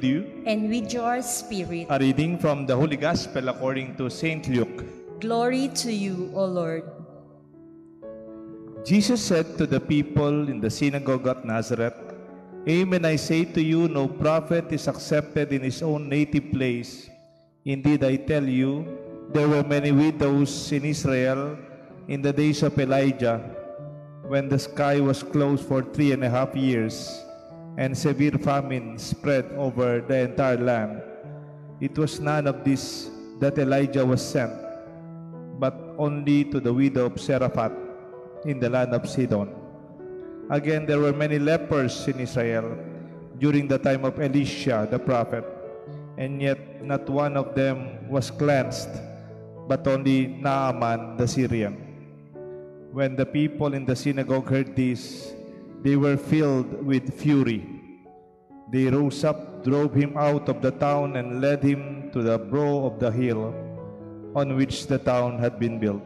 you. And with your spirit. A reading from the Holy Gospel according to Saint Luke. Glory to you, O Lord. Jesus said to the people in the synagogue at Nazareth, Amen, I say to you, no prophet is accepted in his own native place. Indeed, I tell you, there were many widows in Israel in the days of Elijah, when the sky was closed for 3.5 years, and severe famine spread over the entire land. It was none of this that Elijah was sent, but only to the widow of Zarephath in the land of Sidon. Again, there were many lepers in Israel during the time of Elisha the prophet, and yet not one of them was cleansed, but only Naaman the Syrian. When the people in the synagogue heard this, they were filled with fury. They rose up, drove him out of the town, and led him to the brow of the hill on which the town had been built,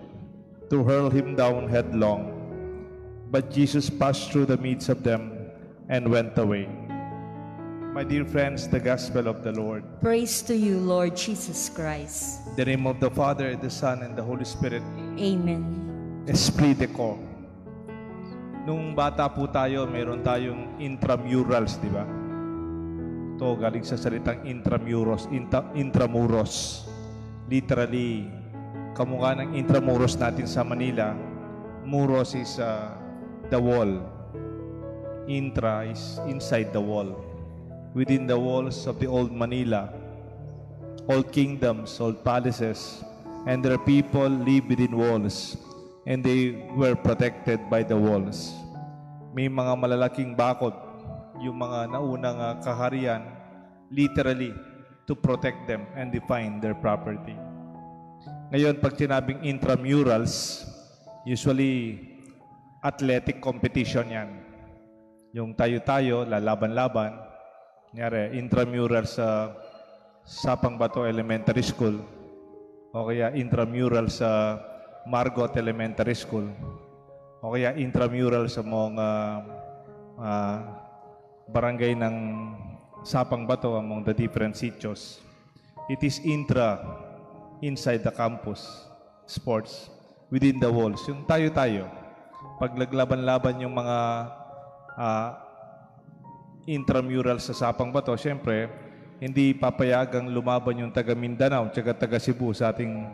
to hurl him down headlong. But Jesus passed through the midst of them and went away. My dear friends, the Gospel of the Lord. Praise to you, Lord Jesus Christ. In the name of the Father, the Son, and the Holy Spirit. Amen. Esprit de Corps. Nung bata po tayo, mayroon tayong intramurals, di ba? Ito, galing sa salitang intramuros. Literally, kamukha ng intramuros natin sa Manila. Muros is the wall. Intra is inside the wall. Within the walls of the old Manila, old kingdoms, old palaces, and their people live within walls, and they were protected by the walls. May mga malalaking bakod, yung mga naunang kaharian, literally, to protect them and define their property. Ngayon, pag sinabing intramurals, usually, athletic competition yan. Yung tayo-tayo, lalaban-laban. Kunyari, intramural sa Sapang Bato Elementary School o kaya intramural sa Margot Elementary School o kaya intramural sa mga barangay ng Sapang Bato among the different sitios. It is inside the campus, sports, within the walls. Yung tayo-tayo, pag naglaban-laban yung mga intramural sa Sapang Bato, syempre, hindi papayagang lumaban yung taga Mindanao at taga Cebu sa ating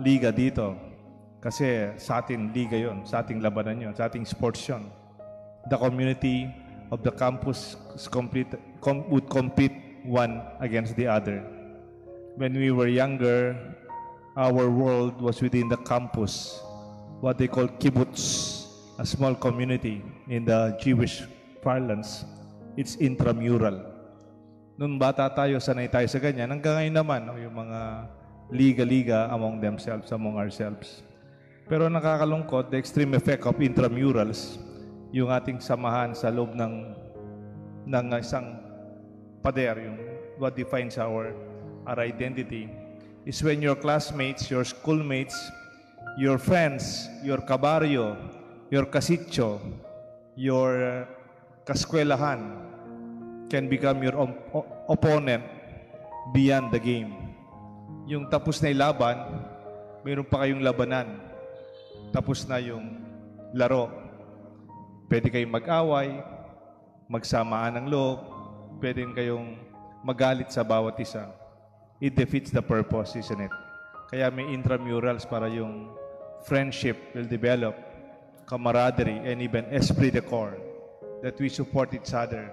liga dito. Kasi sa ating liga yon, sa ating labanan yon, sa ating sports yon. The community of the campus would compete one against the other. When we were younger, our world was within the campus, what they call kibbutz, a small community in the Jewish parlance. It's intramural. Noong bata tayo, sanay tayo sa ganyan. Hanggang ngayon naman, yung mga liga-liga among themselves, among ourselves. Pero nakakalungkot, the extreme effect of intramurals, yung ating samahan sa loob ng isang pader, yung what defines our identity, is when your classmates, your schoolmates, your friends, your kabaryo, your kasitso, your kaskwelahan can become your opponent beyond the game. Yung tapos na yung laban, mayroon pa kayong labanan. Tapos na yung laro. Pwede kayong mag-away, magsamaan ng loob, pwede kayong magalit sa bawat isa. It defeats the purpose, isn't it? Kaya may intramurals para yung friendship will develop, camaraderie, and even esprit de corps, that we support each other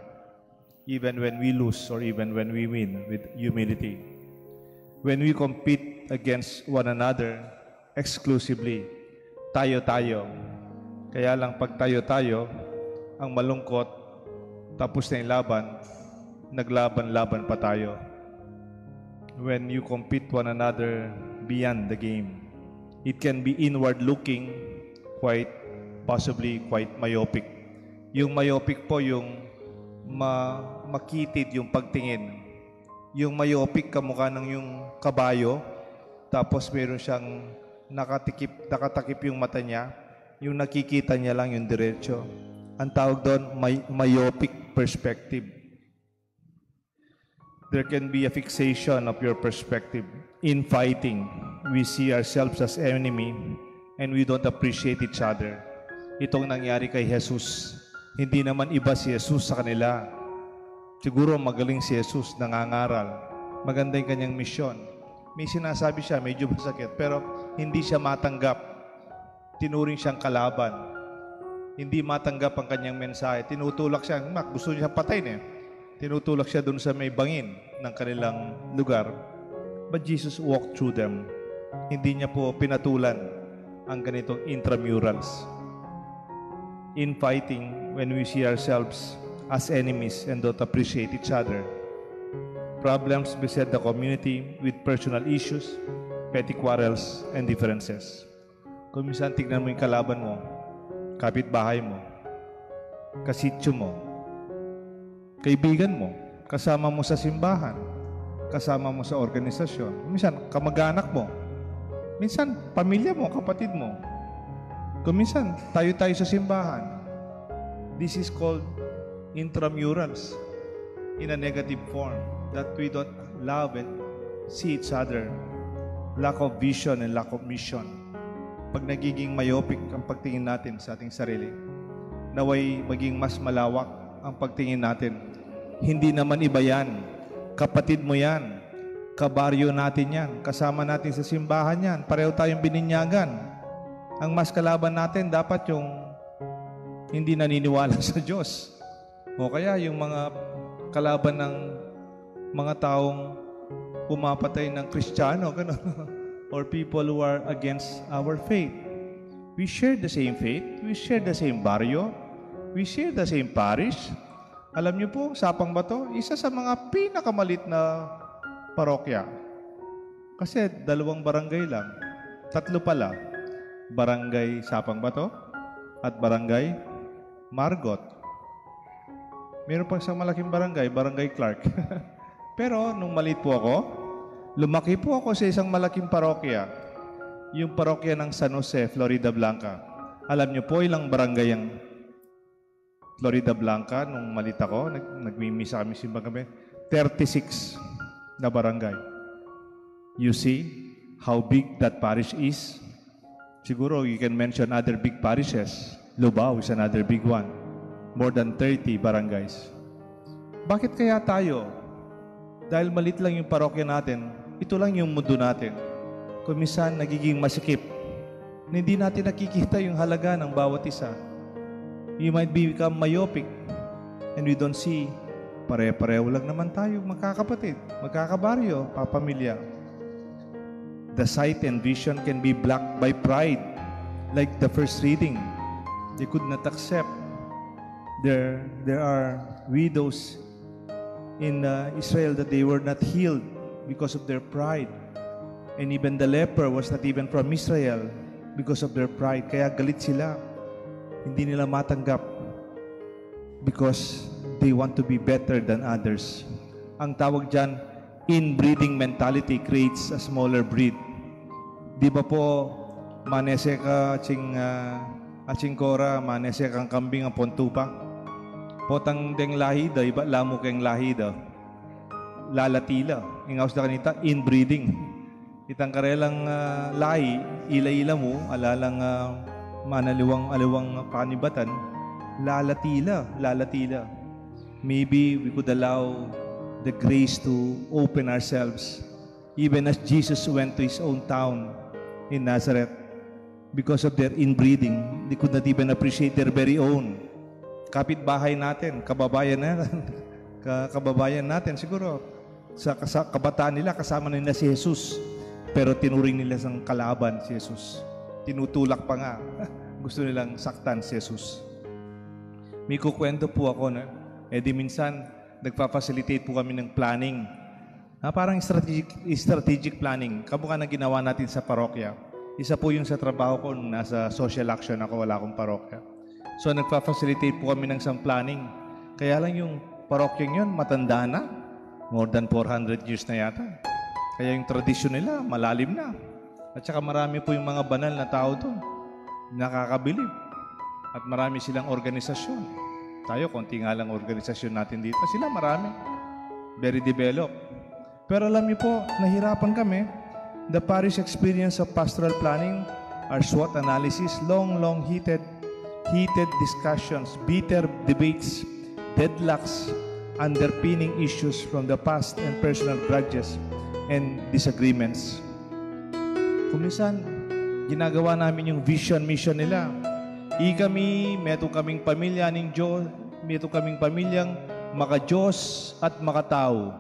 even when we lose or even when we win with humility. When we compete against one another exclusively, tayo-tayo. Kaya lang pag tayo-tayo, ang malungkot, tapos na yung laban, naglaban-laban pa tayo. When you compete one another beyond the game, it can be inward-looking, possibly quite myopic. Yung myopic po, yung makitid yung pagtingin. Yung myopic, kamukha ng yung kabayo, tapos meron siyang nakatakip yung mata niya, yung nakikita niya lang yung diretso. Ang tawag doon, myopic perspective. there can be a fixation of your perspective. In fighting, we see ourselves as enemy and we don't appreciate each other. Itong nangyari kay Jesus. Hindi naman iba si Jesus sa kanila. Siguro magaling si Jesus, nangangaral. Maganda yung kanyang misyon. May sinasabi siya, medyo masakit, pero hindi siya matanggap. Tinuring siyang kalaban. Hindi matanggap ang kanyang mensahe. Tinutulak siya. Gusto niya patayin eh. Tinutulak siya dun sa may bangin ng kanilang lugar. But Jesus walked through them. Hindi niya po pinatulan ang ganitong intramurals. In fighting, when we see ourselves as enemies and don't appreciate each other, problems beset the community with personal issues, petty quarrels, and differences. Kung minsan tignan mo yung kalaban mo, kapitbahay mo, kasityo mo, kaibigan mo, kasama mo sa simbahan, kasama mo sa organisasyon, minsan kamag-anak mo, minsan pamilya mo, kapatid mo, kung minsan tayo-tayo sa simbahan. This is called intramurals in a negative form, that we don't love and see each other, lack of vision and lack of mission. Pag nagiging myopic ang pagtingin natin sa ating sarili, naway maging mas malawak ang pagtingin natin. Hindi naman iba yan. Kapatid mo yan. Kabaryo natin yan. Kasama natin sa simbahan yan. Pareho tayong bininyagan. Ang mas kalaban natin dapat yung hindi naniniwala sa Diyos. O kaya yung mga kalaban ng mga taong pumapatay ng Kristiyano, gano'n. Or people who are against our faith. We share the same faith. We share the same baryo. We share the same parish. Alam niyo po, Sapang Bato, isa sa mga pinakamalit na parokya. Kasi 2 barangay lang. 3 pala. Barangay Sapang Bato at Barangay Margot. Meron pang isang malaking barangay, Barangay Clark. Pero nung maliit po ako, lumaki po ako sa isang malaking parokya. Yung parokya ng San Jose, Florida Blanca. Alam niyo po ilang barangay ang Florida Blanca nung maliit ako? Nagmimisa kami, simba kami. 36 na barangay. You see how big that parish is? Siguro you can mention other big parishes. Lubao is another big one. More than 30 barangays. Bakit kaya tayo? Dahil malit lang yung parokya natin, ito lang yung mundo natin. Kung minsan nagiging masikip, hindi natin nakikita yung halaga ng bawat isa. You might become myopic and we don't see, pare-pareho lang naman tayo, magkakapatid, magkakabaryo, papamilya. The sight and vision can be blocked by pride, like the first reading. They could not accept. There are widows in Israel that they were not healed because of their pride. And even the leper was not even from Israel because of their pride. Kaya galit sila. Hindi nila matanggap because they want to be better than others. Ang tawag dyan, inbreeding mentality creates a smaller breed. Di ba po, manese ka aching kora, manese kang kambing ang pontupa? Potang deng lahida, iba lamo keng lahida. Lalatila. Ingaws na kanita, inbreeding. Itang karelang lahi, ila-ila mo, alalang manaliwang-aliwang panibatan, lalatila. Maybe we could allow the grace to open ourselves, even as Jesus went to his own town in Nazareth. Because of their inbreeding, they could not even appreciate their very own. Kapitbahay natin, kababayan natin, siguro sa kabataan nila, kasama nila si Jesus. Pero tinuring nila sang kalaban si Jesus. Tinutulak pa nga. Gusto nilang saktan si Jesus. May kukwento po ako na, di minsan, nagpa-facilitate po kami ng planning. Parang strategic planning. Kamukha na ginawa natin sa parokya. Isa po yung sa trabaho ko nung nasa social action ako, wala akong parokya. So nagpa-facilitate po kami ng isang planning. Kaya lang yung parokyang yun, matanda na. More than 400 years na yata. Kaya yung tradisyon nila, malalim na. At saka marami po yung mga banal na tao doon. Nakakabilib. At marami silang organisasyon. Tayo, konti nga lang organisasyon natin dito. Sila marami. very developed. Pero alam niyo po, nahirapan kami. The parish experience of pastoral planning, our SWOT analysis, long heated discussions, bitter debates, deadlocks, underpinning issues from the past and personal grudges and disagreements. Kung minsan, ginagawa namin yung vision, mission nila. Kami, meto kaming pamilya ng Diyos, meto kaming pamilyang maka-Diyos at makatao.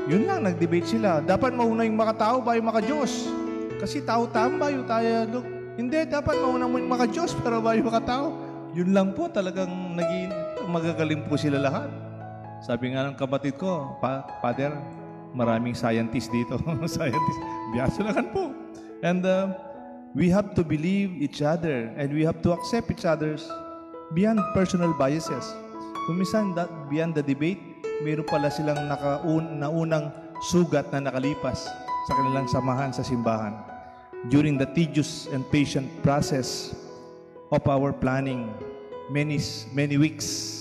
Yun lang, nag-debate sila. Dapat mauna yung makatao ba yung maka-Diyos? Kasi tao-tao ba yung tayo? Hindi, dapat mauna mo yung maka-Diyos pero ba yung makatao? Yun lang po, talagang magagaling po sila lahat. Sabi nga ng kapatid ko, Father, maraming scientist dito. Scientist. Biyasulakan po. And we have to believe each other and we have to accept each other's beyond personal biases. Kung minsan, beyond the debate, mayroon pala silang naunang sugat na nakalipas sa kanilang samahan sa simbahan. During the tedious and patient process of our planning, many weeks,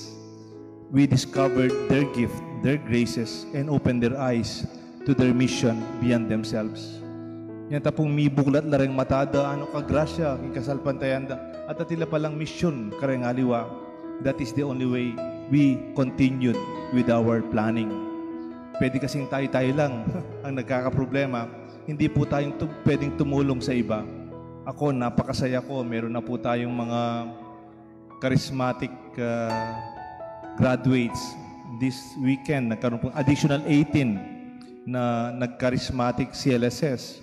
we discovered their gift, their graces, and opened their eyes to their mission beyond themselves. Yan tapong mibuklat lareng matada, ano ka grasya, ikasalpantayanda, at atila palang mission kareng aliwa. That is the only way we continued with our planning. Pwede kasing tayo-tayo lang ang nagkakaproblema. Hindi po tayong pwedeng tumulong sa iba. Ako, napakasaya ko. Meron na po tayong mga charismatic graduates. This weekend, nagkaroon po additional 18 na nag-charismatic CLSS.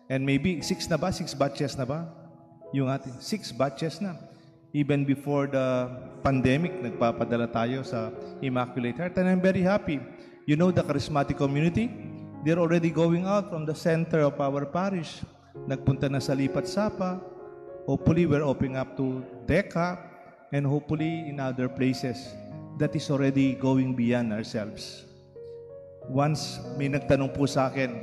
And maybe 6 na ba? 6 batches na ba? Yung ating 6 batches na. Even before the pandemic, nagpapadala tayo sa Immaculate Heart. And I'm very happy. You know, the charismatic community, they're already going out from the center of our parish. Nagpunta na sa Lipat Sapa. Hopefully, we're opening up to Deca and hopefully in other places. That is already going beyond ourselves. Once, may nagtanong po sa akin,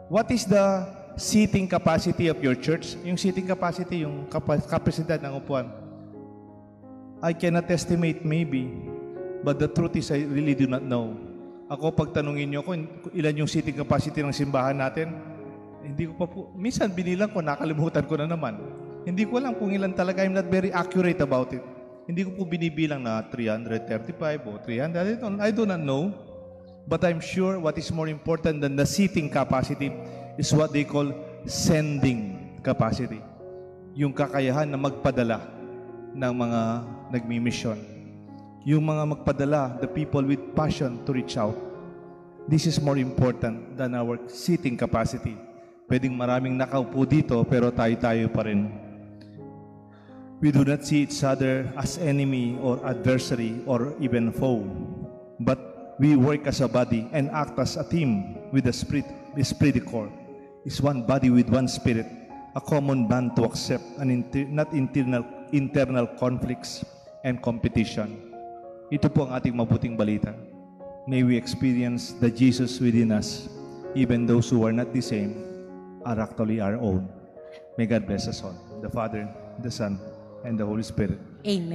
what is the seating capacity of your church? Yung seating capacity, yung kapasidad ng upuan. I cannot estimate maybe, but the truth is I really do not know. Ako, pag tanungin niyo kung ilan yung seating capacity ng simbahan natin, hindi ko pa po, minsan binilang ko, nakalimutan ko na naman. Hindi ko alam kung ilan talaga, I'm not very accurate about it. Hindi ko po binibilang na 335 o 300, I do not know. But I'm sure what is more important than the seating capacity is what they call sending capacity. Yung kakayahan na magpadala ng mga nagmi-mission. Yung mga magpadala, the people with passion to reach out. This is more important than our seating capacity. Pwedeng maraming nakaupo dito, pero tayo-tayo pa rin. We do not see each other as enemy or adversary or even foe. But we work as a body and act as a team with the Esprit Corps. Is one body with one spirit, a common bond to accept not internal conflicts and competition. Ito po ang ating mabuting balita. May we experience the Jesus within us, even those who are not the same are actually our own. May God bless us all, the Father, the Son, and the Holy Spirit. Amen.